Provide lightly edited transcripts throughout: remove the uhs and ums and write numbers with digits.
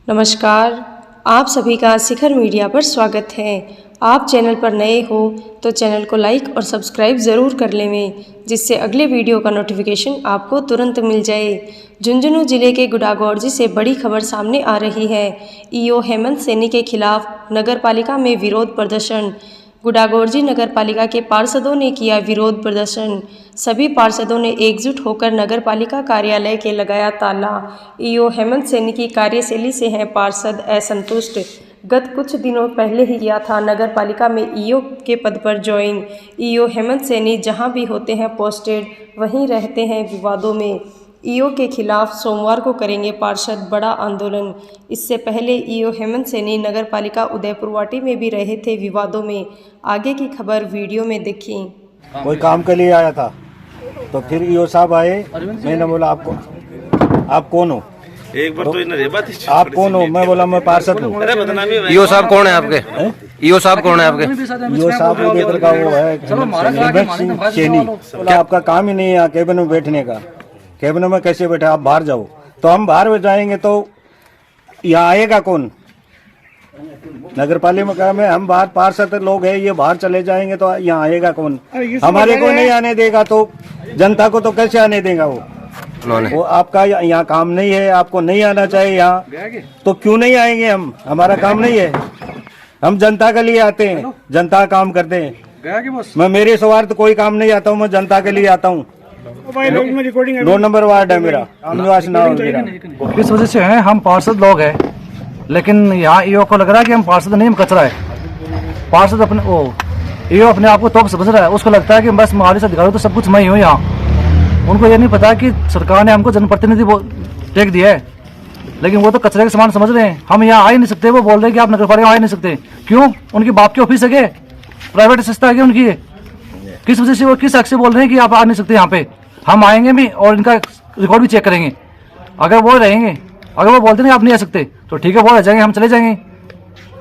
नमस्कार, आप सभी का शिखर मीडिया पर स्वागत है। आप चैनल पर नए हो तो चैनल को लाइक और सब्सक्राइब ज़रूर कर लें, जिससे अगले वीडियो का नोटिफिकेशन आपको तुरंत मिल जाए। झुंझुनू जिले के गुडागौरजी से बड़ी खबर सामने आ रही है। ईओ हेमंत सैनी के खिलाफ नगरपालिका में विरोध प्रदर्शन। गुडागौरजी नगरपालिका के पार्षदों ने किया विरोध प्रदर्शन। सभी पार्षदों ने एकजुट होकर नगरपालिका कार्यालय के लगाया ताला। ईओ हेमंत सैनी की कार्यशैली से हैं पार्षद असंतुष्ट। गत कुछ दिनों पहले ही किया था नगरपालिका में ईओ के पद पर ज्वाइन। ईओ हेमंत सैनी जहां भी होते हैं पोस्टेड, वहीं रहते हैं विवादों में। ईओ के खिलाफ सोमवार को करेंगे पार्षद बड़ा आंदोलन। इससे पहले ईओ हेमंत सैनी नगरपालिका उदयपुर वाटी में भी रहे थे विवादों में। आगे की खबर वीडियो में देखी। कोई काम के लिए आया था तो फिर ईओ साहब आए। मैंने बोला आप कौन हो? एक बार तो इन्हें बात आप कौन हो? मैं बोला मैं पार्षद हूँ। ईओ साहब कौन है आपके? ईओ साहब कौन है आपके? ईओ साहब उदयपुर का वो है हेमंत सिंह सैनी। क्या आपका काम ही नहीं है यहाँ कैबिन में बैठने का? कैबिन में कैसे बैठे? आप बाहर जाओ। तो हम बाहर में जाएंगे तो यहाँ आएगा कौन? नगरपालिका में हम बाहर पार्षद लोग हैं, ये बाहर चले जाएंगे तो यहाँ आएगा कौन? हमारे को नहीं आने देगा तो जनता को तो कैसे आने देगा वो आपका यहाँ काम नहीं है, आपको नहीं आना चाहिए यहाँ, तो क्यों नहीं आएंगे हम? हमारा काम नहीं है, हम जनता के लिए आते हैं, जनता का काम करते हैं। मैं मेरे स्वार्थ कोई काम नहीं आता हूँ, मैं जनता के लिए आता हूँ। 2 नंबर वार्ड है मेरा, निवास नाम मेरा। इस वजह से है हम पार्षद लोग हैं, लेकिन यहाँ ईओ को लग रहा है कि हम पार्षद नहीं, हम कचरा है। पार्षद ईओ अपने आप को तो समझ रहा है, उसको लगता है कि बस हमारे से अधिकारी तो सब कुछ मैं ही हूँ यहाँ। उनको ये नहीं पता कि सरकार ने हमको जनप्रतिनिधि टेक दिया है, लेकिन वो तो कचरे के समान समझ रहे हैं। हम यहाँ आ ही नहीं सकते, वो बोल रहे हैं कि आप नगरपालिका आ ही नहीं सकते। क्यों? उनकी बाप की ऑफिस है, प्राइवेट संस्था है उनकी। किस वजह से वो किस हक से बोल रहे हैं कि आप आ नहीं सकते यहाँ पे? हम आएंगे भी और इनका रिकॉर्ड भी चेक करेंगे। अगर वो रहेंगे, अगर वो बोलते नहीं आप नहीं आ सकते तो ठीक है, वो रह जाएंगे, हम चले जाएंगे।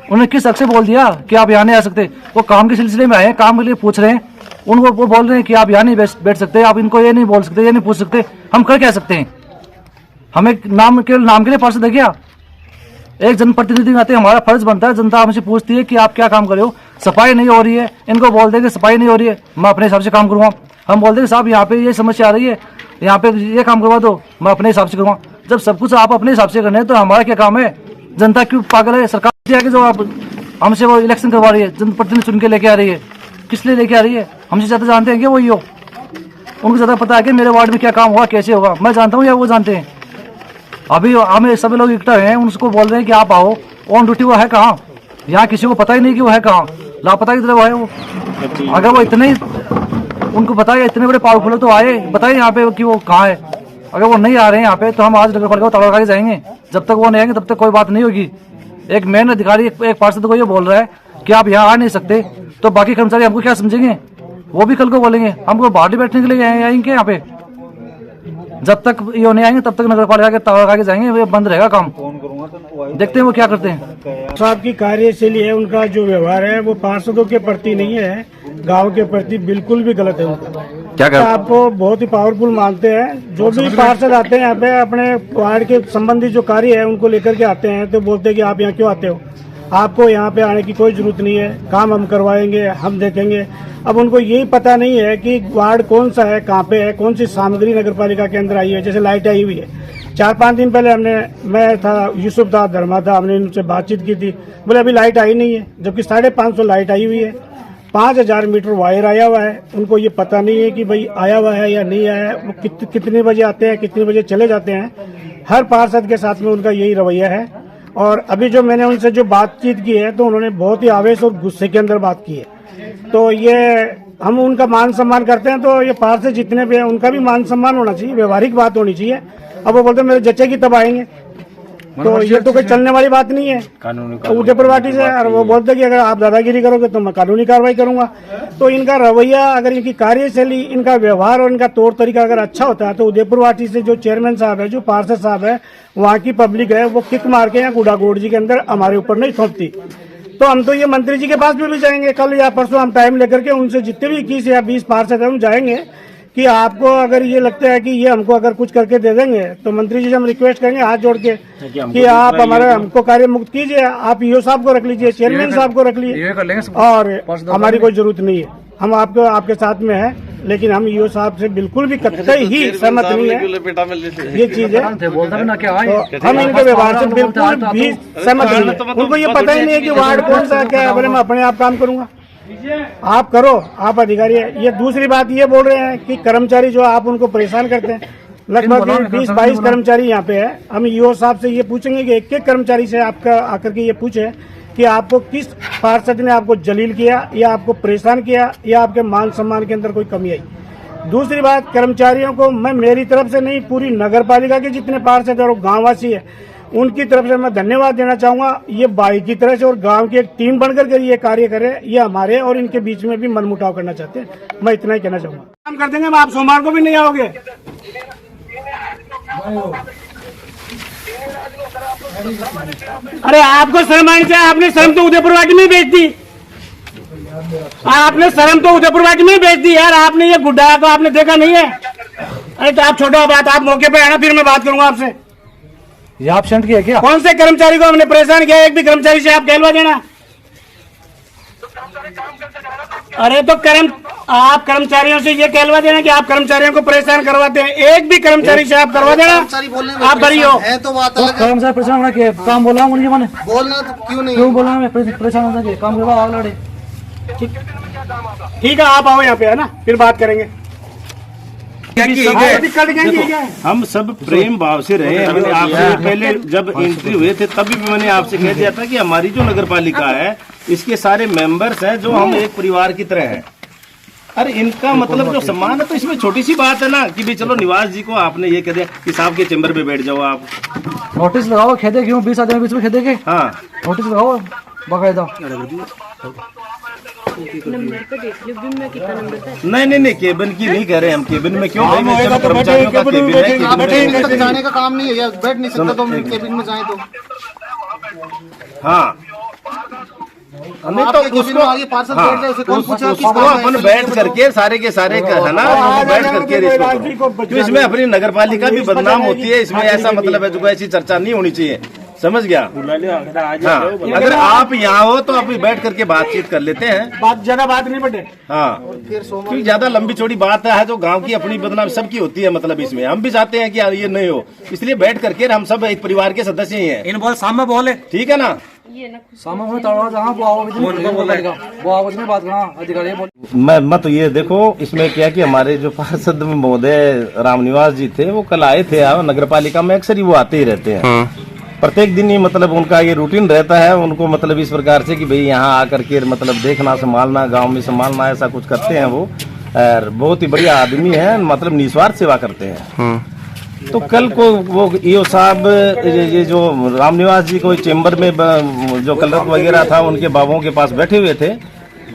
उन्होंने किस हक से बोल दिया कि आप यहाँ नहीं आ सकते? वो काम के सिलसिले में आए हैं, काम के लिए पूछ रहे हैं। उनको वो बोल रहे हैं कि आप यहाँ नहीं बैठ सकते, आप इनको ये नहीं बोल सकते, ये नहीं पूछ सकते। हम कर क्या सकते हैं? हमें केवल नाम के लिए पार्षद है क्या? एक जनप्रतिनिधि नाते हमारा फर्ज बनता है, जनता हमसे पूछती है कि आप क्या काम कर रहे हो? सफाई नहीं हो रही है, इनको बोल देंगे सफाई नहीं हो रही है, मैं अपने हिसाब से काम करूँगा। हम बोल देंगे साहब यहाँ पे ये समस्या आ रही है, यहाँ पे ये काम करवा दो, मैं अपने हिसाब से करूँगा। जब सब कुछ आप अपने हिसाब से करने हैं तो हमारा क्या काम है? जनता क्यों पागल है? सरकार जो आप हमसे वो इलेक्शन करवा रही है, जनप्रतिनिधि चुन के लेके आ रही है, किस लिए लेके आ रही है? हमसे ज़्यादा जानते हैं क्या वो ईओ? उनको ज़्यादा पता है कि मेरे वार्ड में क्या काम हुआ, कैसे होगा। मैं जानता हूँ या वो जानते हैं? अभी हमें सभी लोग इकट्ठा हैं, उनको बोल रहे हैं कि आप आओ। ऑन ड्यूटी वो है कहाँ? यहाँ किसी को पता ही नहीं कि वो है कहाँ, लापता की तरह वो है वो। अगर वो इतने उनको पता है, इतने बड़े पावरफुल है तो आए, बताइए यहाँ पे कि वो कहाँ है। अगर वो नहीं आ रहे हैं यहाँ पे तो हम आज नगरपालिका को ताला लगा के जाएंगे। जब तक वो नहीं आएंगे तब तक कोई बात नहीं होगी। एक मेन अधिकारी एक पार्षद को ये बोल रहा है कि आप यहाँ आ नहीं सकते, तो बाकी कर्मचारी हमको क्या समझेंगे? वो भी कल को बोलेंगे हमको बाहर बैठने के लिए आएंगे यहाँ पे। जब तक ये नहीं आएंगे तब तक नगरपालिका के ताला लगा के जाएंगे, वो बंद रहेगा काम। देखते हैं वो क्या करते हैं। साहब की कार्यशैली है, उनका जो व्यवहार है वो पार्षदों के प्रति नहीं है, गांव के प्रति बिल्कुल भी गलत है उनका। क्या कर आपको बहुत ही पावरफुल मानते हैं। जो भी पार्षद आते हैं यहाँ पे अपने वार्ड के संबंधी जो कार्य है उनको लेकर के आते हैं, तो बोलते हैं कि आप यहाँ क्यों आते हो? आपको यहाँ पे आने की कोई जरूरत नहीं है, काम हम करवाएंगे, हम देखेंगे। अब उनको यही पता नहीं है कि वार्ड कौन सा है, कहाँ पे है, कौन सी सामग्री नगरपालिका के अंदर आई है। जैसे लाइट आई हुई है, 4-5 दिन पहले मैं था, यूसुफ था, धर्मा था, हमने उनसे बातचीत की थी। बोले अभी लाइट आई नहीं है, जबकि 550 लाइट आई हुई है, 5000 मीटर वायर आया हुआ है। उनको ये पता नहीं है कि भाई आया हुआ है या नहीं आया है। वो कितने बजे आते हैं, कितने बजे चले जाते हैं। हर पार्षद के साथ में उनका यही रवैया है। और अभी जो मैंने उनसे जो बातचीत की है तो उन्होंने बहुत ही आवेश और गुस्से के अंदर बात की है। तो ये हम उनका मान सम्मान करते हैं, तो ये पार्षद जितने भी हैं उनका भी मान सम्मान होना चाहिए, व्यवहारिक बात होनी चाहिए। अब वो बोलते हैं मेरे जच्चे की तब आएंगे, तो ये तो कोई चलने वाली बात नहीं है उदयपुर वाटी से। और वो बोलते कि अगर आप दादागिरी करोगे तो मैं कानूनी कार्रवाई करूंगा। तो इनका रवैया, अगर इनकी कार्यशैली, इनका व्यवहार और इनका तौर तरीका अगर अच्छा होता है तो उदयपुर वाटी से जो चेयरमैन साहब है, जो पार्षद साहब है, वहाँ की पब्लिक है, वो किक मार के यहाँ गुडागौरजी के अंदर हमारे ऊपर नहीं थोपती। तो हम तो ये मंत्री जी के पास भी जाएंगे कल या परसों, हम टाइम लेकर के उनसे जितने भी 21 या 20 पार्षद है हम जाएंगे कि आपको अगर ये लगता है कि ये हमको अगर कुछ करके दे देंगे तो मंत्री जी से हम रिक्वेस्ट करेंगे हाथ जोड़ के कि आप हमको कार्य मुक्त कीजिए, आप ईओ साहब को रख लीजिए, चेयरमैन साहब को रख लीजिए, और हमारी कोई जरूरत नहीं है। हम आपके साथ में है, लेकिन हम ईओ साहब से बिल्कुल भी कतई ही सहमत नहीं है। ये चीज है, तो हम इनके व्यवहार से बिल्कुल भी सहमत नहीं है। उनको ये पता ही नहीं है कि वार्ड कौन सा क्या है, मैं अपने आप काम करूंगा। आप करो, आप अधिकारी है। ये दूसरी बात ये बोल रहे हैं कि कर्मचारी जो आप उनको परेशान करते हैं, लगभग 20-22 कर्मचारी यहाँ पे है। हम ईओ साहब से ये पूछेंगे कि एक कर्मचारी से आपका आकर के ये पूछे कि आपको किस पार्षद ने आपको जलील किया या आपको परेशान किया या आपके मान सम्मान के अंदर कोई कमी आई। दूसरी बात, कर्मचारियों को मैं मेरी तरफ से नहीं, पूरी नगर पालिका के जितने पार्षद और गाँववासी है उनकी तरफ से मैं धन्यवाद देना चाहूंगा। ये भाई की तरह से और गांव की एक टीम बनकर के ये कार्य करे। ये हमारे और इनके बीच में भी मनमुटाव करना चाहते हैं, मैं इतना ही कहना चाहूंगा। काम कर देंगे, आप सोमवार को भी नहीं आओगे। अरे आपको शर्म आनी चाहिए, आपने शर्म तो उदयपुर वाटी में बेच दी, आपने शर्म तो उदयपुर वाटी में बेच दी यार। आपने ये गुड्डा को आपने देखा नहीं है। अरे तो आप छोड़ो बात, आप मौके पे आना, फिर मैं बात करूंगा आपसे। ये आप सेंड किया क्या? कौन से कर्मचारी को हमने परेशान किया? एक भी कर्मचारी से आप कहलवा देना। अरे तो आप कर्मचारियों से ये कहलवा देना कि आप कर्मचारियों को परेशान करवाते हैं। एक भी कर्मचारी से आप करवा देना, आप बरी हो। कर्मचारी परेशान होना क्या काम बोला हूँ मैंने, बोलना तो क्यों नहीं, क्यों बोला मैं परेशान होना क्या काम करवा आग लड़े। ठीक है, आप आओ यहाँ पे, है ना, फिर बात करेंगे। हम सब प्रेम भाव से रहे। हमने आपसे पहले जब एंट्री हुए थे तभी भी मैंने आपसे कह दिया था कि हमारी जो नगर पालिका है इसके सारे मेंबर्स हैं जो हम एक परिवार की तरह हैं। अरे इनका मतलब जो सम्मान है, तो इसमें छोटी सी बात है ना कि भाई चलो निवास जी को आपने ये कह दिया कि साहब के चैम्बर पे बैठ जाओ आप। नोटिस लगाओ, खेदे क्यों 20 आदमी बीच में खेदे के? हाँ, नोटिस लगाओ बाकायदा। नहीं केबिन की नहीं कह रहे हम। केबिन में क्यों कर्मचारियों का केबिन है, जाने का काम नहीं है या बैठ नहीं सकता तो केबिन में जाए तो। हाँ नहीं तो उसको आगे पार्षद बैठ जाए, उसे कौन पूछा? उसको अपन बैठ करके सारे के सारे है ना, बैठ करके इसमें अपनी नगर पालिका भी बदनाम होती है। इसमें ऐसा मतलब है जो ऐसी चर्चा नहीं होनी चाहिए, समझ गया? हाँ, अगर आप यहाँ हो तो आप भी बैठ करके बातचीत कर लेते हैं, ज्यादा बात नहीं बढ़े। हाँ, क्योंकि ज्यादा लंबी चौड़ी बात है जो गांव की अपनी बदनाम सबकी होती है। मतलब इसमें हम भी चाहते हैं कि यार ये नहीं हो, इसलिए बैठ करके हम सब एक परिवार के सदस्य ही हैं। इन बोल सामने बोले, ठीक है ना? मैं तो ये देखो, इसमें क्या कि हमारे जो पार्षद महोदय रामनिवास जी थे वो कल आए थे नगर पालिका में। अक्सर ही वो आते ही रहते हैं, प्रत्येक दिन ही मतलब उनका ये रूटीन रहता है। उनको मतलब इस प्रकार से कि भाई यहाँ आकर के मतलब देखना, संभालना, गांव में संभालना, ऐसा कुछ करते हैं वो। और बहुत ही बढ़िया आदमी है, मतलब निस्वार्थ सेवा करते हैं। तो कल को वो ईओ साहब ये जो रामनिवास जी को चेम्बर में जो क्लर्क वगैरह था उनके बाबुओं के पास बैठे हुए थे,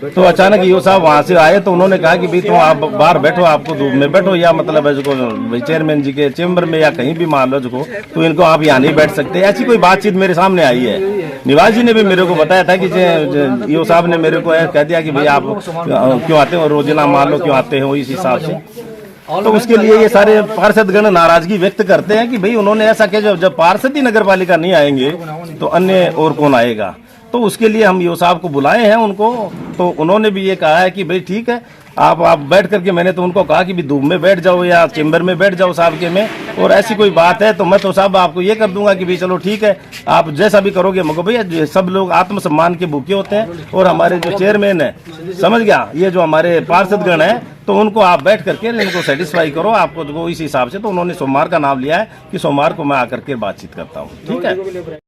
तो अचानक ईओ साहब वहां से आए तो उन्होंने कहा कि भाई तुम आप बाहर बैठो, आपको धूप में बैठो, या मतलब जो चेयरमैन जी के चेम्बर में या कहीं भी मान लो जो, तो इनको आप यहाँ नहीं बैठ सकते। ऐसी कोई बातचीत मेरे सामने आई है। निवास जी ने भी मेरे को बताया था कि ईओ साहब ने मेरे को कह दिया कि भाई आप क्यों आते हो, रोजाना मान लो क्यों आते हो, इस हिसाब से। तो उसके लिए ये सारे पार्षदगण नाराजगी व्यक्त करते हैं कि भाई उन्होंने ऐसा किया, जब पार्षद ही नगर पालिका नहीं आएंगे तो अन्य और कौन आएगा। तो उसके लिए हम ईओ साहब को बुलाए हैं उनको, तो उन्होंने भी ये कहा है कि भाई ठीक है, आप बैठ करके, मैंने तो उनको कहा कि भी धूप में बैठ जाओ या चेम्बर में बैठ जाओ साहब के में, और ऐसी कोई बात है तो मैं तो साहब आपको ये कर दूंगा कि भाई चलो ठीक है, आप जैसा भी करोगे। मगर भैया सब लोग आत्मसम्मान के भूखे होते हैं, और हमारे जो चेयरमैन है, समझ गया, ये जो हमारे पार्षदगण है, तो उनको आप बैठ करके इनको सेटिस्फाई करो आपको, तो इस हिसाब से। तो उन्होंने सोमवार का नाम लिया है कि सोमवार को मैं आकर के बातचीत करता हूँ, ठीक है।